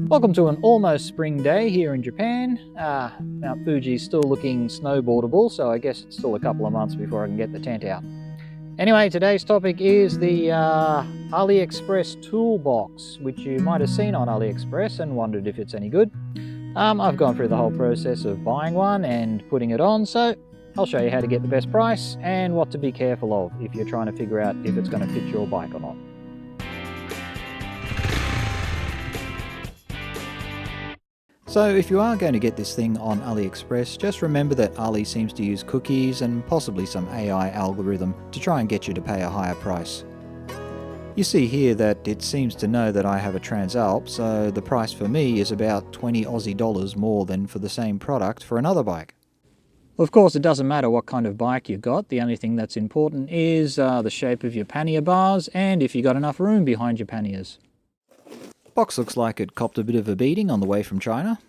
Welcome to an almost spring day here in Japan. Mount Fuji's still looking snowboardable, so I guess it's still a couple of months before I can get the tent out. Anyway, today's topic is the AliExpress Toolbox, which you might have seen on AliExpress and wondered if it's any good. I've gone through the whole process of buying one and putting it on, so I'll show you how to get the best price and what to be careful of if you're trying to figure out if it's going to fit your bike or not. So if you are going to get this thing on AliExpress, just remember that Ali seems to use cookies and possibly some AI algorithm to try and get you to pay a higher price. You see here that it seems to know that I have a Transalp, so the price for me is about 20 Aussie dollars more than for the same product for another bike. Well, of course, it doesn't matter what kind of bike you've got. The only thing that's important is the shape of your pannier bars and if you've got enough room behind your panniers. The box looks like it copped a bit of a beating on the way from China.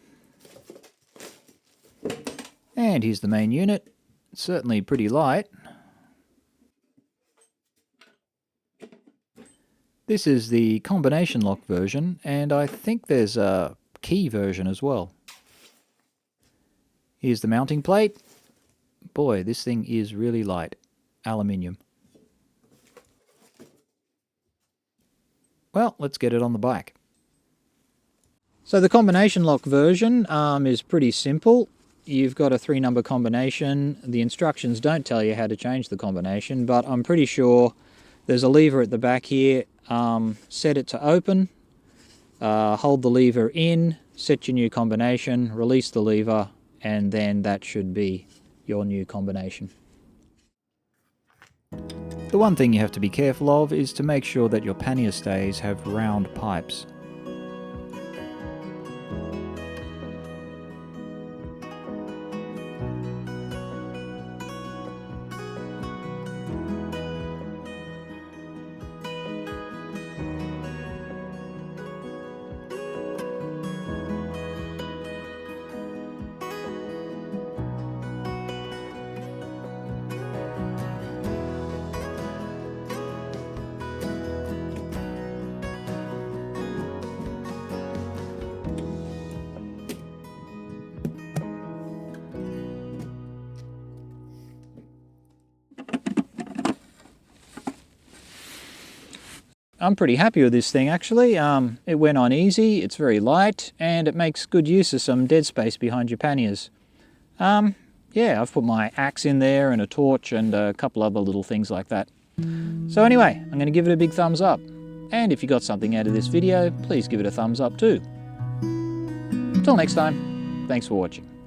And here's the main unit. It's certainly pretty light. This is the combination lock version, and I think there's a key version as well. Here's the mounting plate. Boy, this thing is really light. Aluminium. Well, let's get it on the bike. So the combination lock version is pretty simple. You've got a 3-number combination. The instructions don't tell you how to change the combination, but I'm pretty sure there's a lever at the back here. Set it to open, hold the lever in, set your new combination, release the lever, and then that should be your new combination. The one thing you have to be careful of is to make sure that your pannier stays have round pipes. I'm pretty happy with this thing actually. It went on easy, it's very light, and it makes good use of some dead space behind your panniers. Yeah, I've put my axe in there and a torch and a couple other little things like that. So anyway, I'm going to give it a big thumbs up. And if you got something out of this video, please give it a thumbs up too. Till next time, thanks for watching.